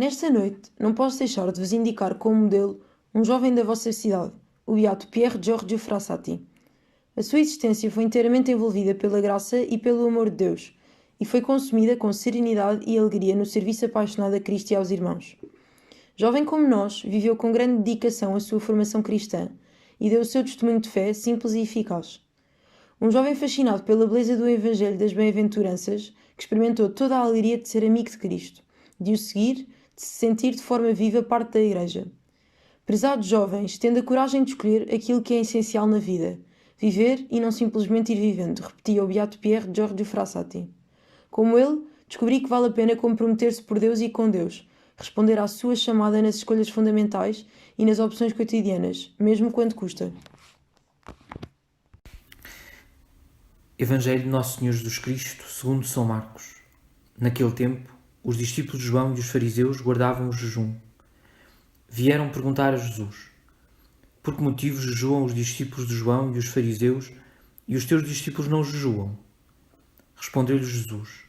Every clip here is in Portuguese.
Nesta noite, não posso deixar de vos indicar como modelo um jovem da vossa cidade, o beato Pier Giorgio Frassati. A sua existência foi inteiramente envolvida pela graça e pelo amor de Deus, e foi consumida com serenidade e alegria no serviço apaixonado a Cristo e aos irmãos. Jovem como nós, viveu com grande dedicação a sua formação cristã e deu o seu testemunho de fé simples e eficaz. Um jovem fascinado pela beleza do Evangelho das Bem-aventuranças, que experimentou toda a alegria de ser amigo de Cristo, de o seguir, de se sentir de forma viva parte da Igreja. Prezados jovens, tendo a coragem de escolher aquilo que é essencial na vida, viver e não simplesmente ir vivendo, repetia o beato Pier Giorgio Frassati. Como ele, descobri que vale a pena comprometer-se por Deus e com Deus, responder à sua chamada nas escolhas fundamentais e nas opções cotidianas, mesmo quando custa. Evangelho de Nosso Senhor Jesus Cristo, segundo São Marcos. Naquele tempo, os discípulos de João e os fariseus guardavam o jejum. Vieram perguntar a Jesus: por que motivo jejuam os discípulos de João e os fariseus e os teus discípulos não jejuam? Respondeu-lhes Jesus: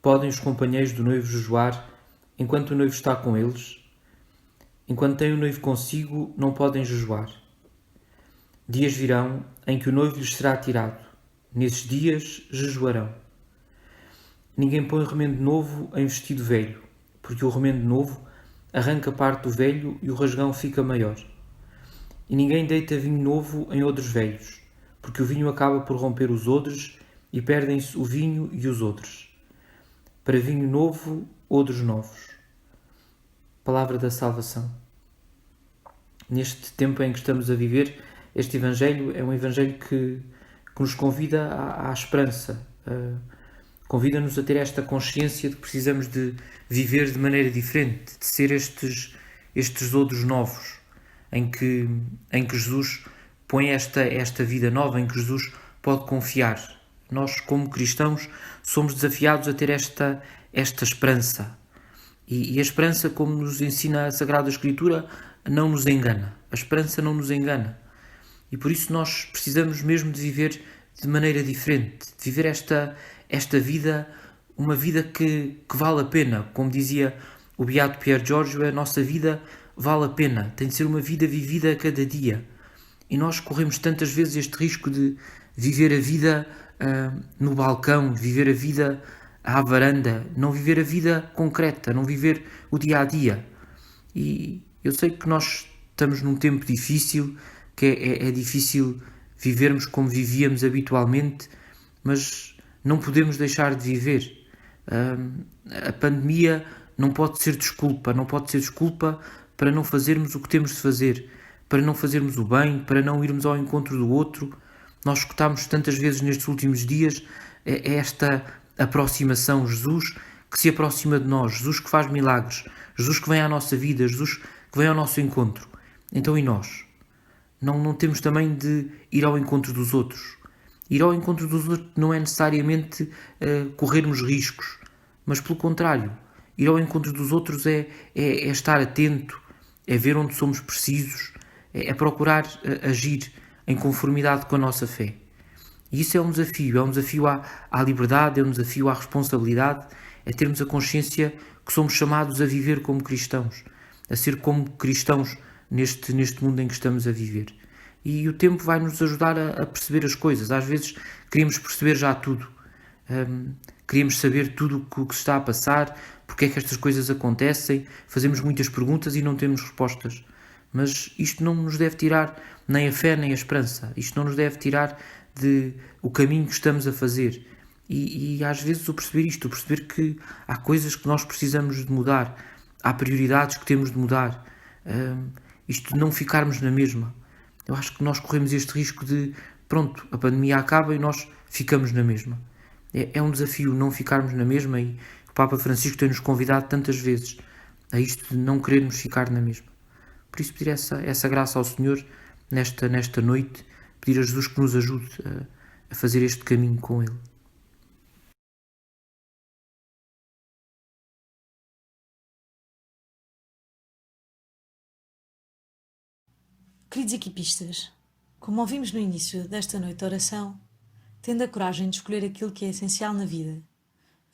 podem os companheiros do noivo jejuar enquanto o noivo está com eles? Enquanto têm o noivo consigo, não podem jejuar. Dias virão em que o noivo lhes será tirado. Nesses dias jejuarão. Ninguém põe remendo novo em vestido velho, porque o remendo novo arranca parte do velho e o rasgão fica maior. E ninguém deita vinho novo em odres velhos, porque o vinho acaba por romper os odres e perdem-se o vinho e os odres. Para vinho novo, odres novos. Palavra da salvação. Neste tempo em que estamos a viver, este Evangelho é um Evangelho que nos convida à esperança, convida-nos a ter esta consciência de que precisamos de viver de maneira diferente, de ser estes odres novos, em que Jesus põe esta vida nova, em que Jesus pode confiar. Nós, como cristãos, somos desafiados a ter esta esperança. E a esperança, como nos ensina a Sagrada Escritura, não nos engana. A esperança não nos engana. E por isso nós precisamos mesmo de viver de maneira diferente, de viver esta vida, uma vida que vale a pena. Como dizia o beato Pier Giorgio, a nossa vida vale a pena, tem de ser uma vida vivida a cada dia. E nós corremos tantas vezes este risco de viver a vida no balcão, de viver a vida à varanda, não viver a vida concreta, não viver o dia a dia. E eu sei que nós estamos num tempo difícil, que é difícil vivermos como vivíamos habitualmente, mas não podemos deixar de viver. A pandemia não pode ser desculpa para não fazermos o que temos de fazer, para não fazermos o bem, para não irmos ao encontro do outro. Nós escutámos tantas vezes nestes últimos dias esta aproximação, Jesus que se aproxima de nós, Jesus que faz milagres, Jesus que vem à nossa vida, Jesus que vem ao nosso encontro. Então e nós? Não temos também de ir ao encontro dos outros. Ir ao encontro dos outros não é necessariamente corrermos riscos, mas pelo contrário, ir ao encontro dos outros é estar atento, é ver onde somos precisos, é procurar agir em conformidade com a nossa fé. E isso é um desafio à liberdade, é um desafio à responsabilidade, é termos a consciência que somos chamados a viver como cristãos, a ser como cristãos neste mundo em que estamos a viver. E o tempo vai nos ajudar a perceber as coisas. Às vezes queremos perceber já tudo. Queremos saber tudo o que se está a passar, porque é que estas coisas acontecem, fazemos muitas perguntas e não temos respostas. Mas isto não nos deve tirar nem a fé nem a esperança. Isto não nos deve tirar o caminho que estamos a fazer. E às vezes o perceber que há coisas que nós precisamos de mudar, há prioridades que temos de mudar. Isto de não ficarmos na mesma. Eu acho que nós corremos este risco de, pronto, a pandemia acaba e nós ficamos na mesma. É um desafio não ficarmos na mesma e o Papa Francisco tem-nos convidado tantas vezes a isto de não querermos ficar na mesma. Por isso pedir essa graça ao Senhor nesta noite, pedir a Jesus que nos ajude a fazer este caminho com Ele. Queridos equipistas, como ouvimos no início desta noite de oração, tendo a coragem de escolher aquilo que é essencial na vida,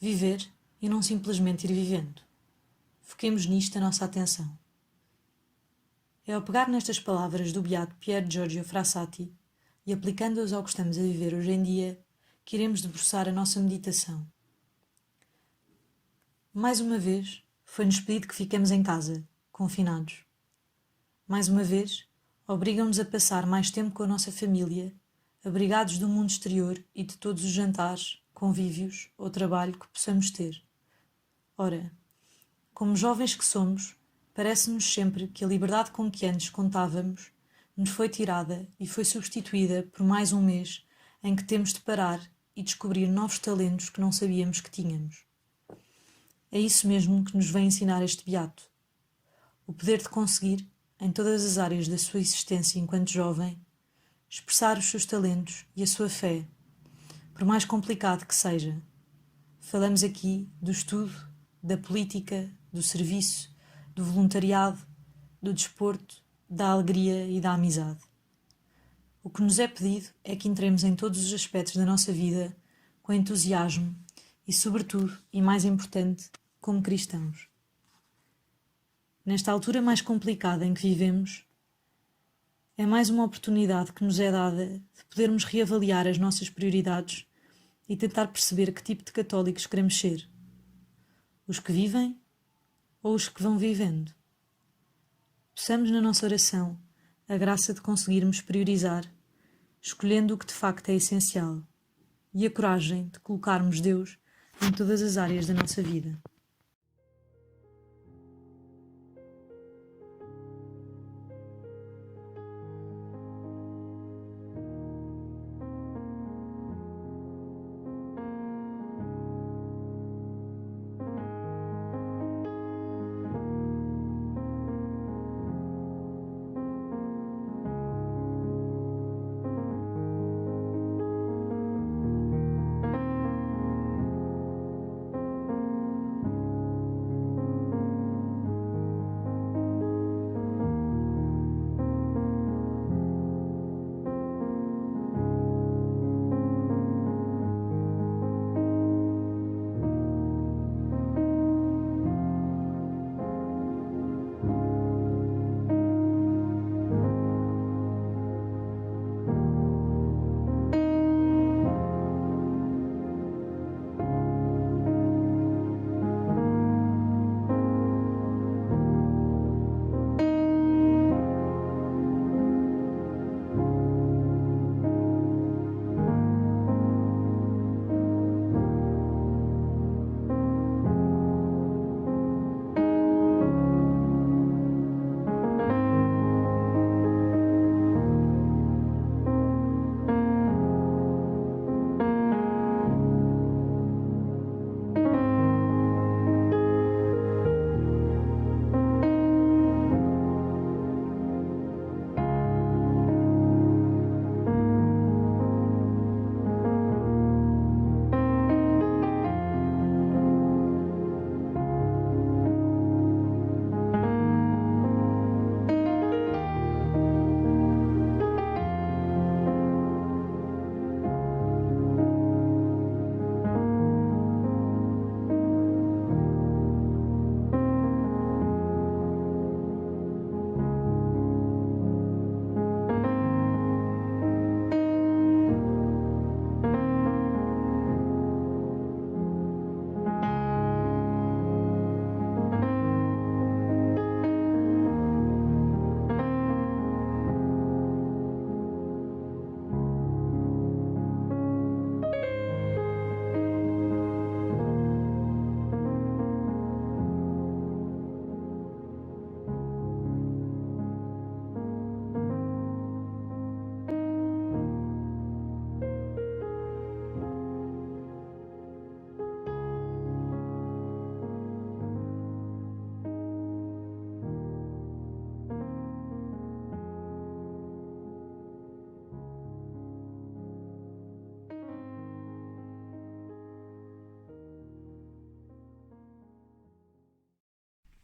viver e não simplesmente ir vivendo. foquemos nisto a nossa atenção. É ao pegar nestas palavras do beato Pier Giorgio Frassati e aplicando-as ao que estamos a viver hoje em dia, que iremos debruçar a nossa meditação. Mais uma vez, foi-nos pedido que fiquemos em casa, confinados. Mais uma vez, obrigam-nos a passar mais tempo com a nossa família, abrigados do mundo exterior e de todos os jantares, convívios ou trabalho que possamos ter. Ora, como jovens que somos, parece-nos sempre que a liberdade com que antes contávamos nos foi tirada e foi substituída por mais um mês em que temos de parar e descobrir novos talentos que não sabíamos que tínhamos. É isso mesmo que nos vem ensinar este beato. O poder de conseguir, em todas as áreas da sua existência enquanto jovem, expressar os seus talentos e a sua fé, por mais complicado que seja. Falamos aqui do estudo, da política, do serviço, do voluntariado, do desporto, da alegria e da amizade. O que nos é pedido é que entremos em todos os aspectos da nossa vida com entusiasmo e, sobretudo, e mais importante, como cristãos. Nesta altura mais complicada em que vivemos, é mais uma oportunidade que nos é dada de podermos reavaliar as nossas prioridades e tentar perceber que tipo de católicos queremos ser. Os que vivem ou os que vão vivendo? Peçamos na nossa oração a graça de conseguirmos priorizar, escolhendo o que de facto é essencial, e a coragem de colocarmos Deus em todas as áreas da nossa vida.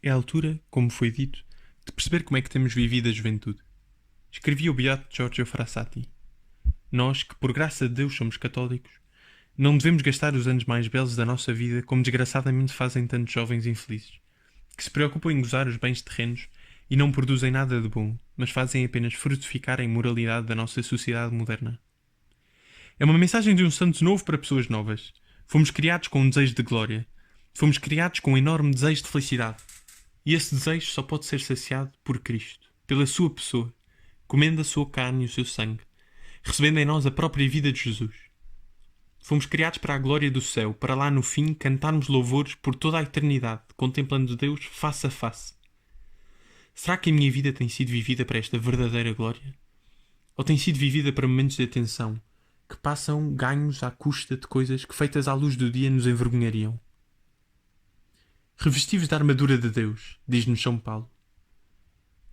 É a altura, como foi dito, de perceber como é que temos vivido a juventude. Escrevia o beato Giorgio Frassati. Nós, que por graça de Deus somos católicos, não devemos gastar os anos mais belos da nossa vida como desgraçadamente fazem tantos jovens infelizes, que se preocupam em gozar os bens terrenos e não produzem nada de bom, mas fazem apenas frutificar a imoralidade da nossa sociedade moderna. É uma mensagem de um santo novo para pessoas novas. Fomos criados com um desejo de glória. Fomos criados com um enorme desejo de felicidade. E esse desejo só pode ser saciado por Cristo, pela sua pessoa, comendo a sua carne e o seu sangue, recebendo em nós a própria vida de Jesus. Fomos criados para a glória do céu, para lá no fim cantarmos louvores por toda a eternidade, contemplando Deus face a face. Será que a minha vida tem sido vivida para esta verdadeira glória? Ou tem sido vivida para momentos de atenção, que passam ganhos à custa de coisas que, feitas à luz do dia, nos envergonhariam? Revesti-vos da armadura de Deus, diz-nos São Paulo.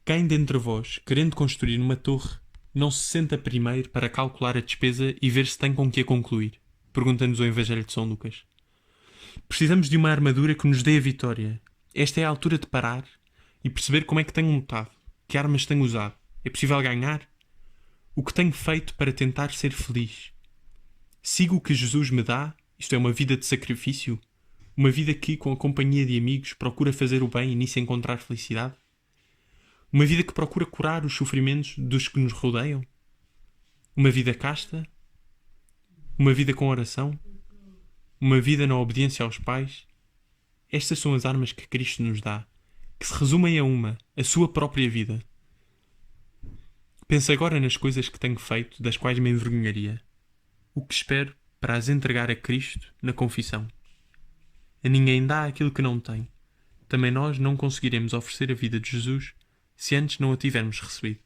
Quem dentre vós, querendo construir uma torre, não se senta primeiro para calcular a despesa e ver se tem com que a concluir? Pergunta-nos o Evangelho de São Lucas. Precisamos de uma armadura que nos dê a vitória. Esta é a altura de parar e perceber como é que tenho lutado, que armas tenho usado. É possível ganhar? O que tenho feito para tentar ser feliz? Sigo o que Jesus me dá, isto é, uma vida de sacrifício? Uma vida que, com a companhia de amigos, procura fazer o bem e nisso encontrar felicidade? Uma vida que procura curar os sofrimentos dos que nos rodeiam? Uma vida casta? Uma vida com oração? Uma vida na obediência aos pais? Estas são as armas que Cristo nos dá, que se resumem a uma, a sua própria vida. Penso agora nas coisas que tenho feito, das quais me envergonharia. O que espero para as entregar a Cristo na confissão. A ninguém dá aquilo que não tem. Também nós não conseguiremos oferecer a vida de Jesus se antes não a tivermos recebido.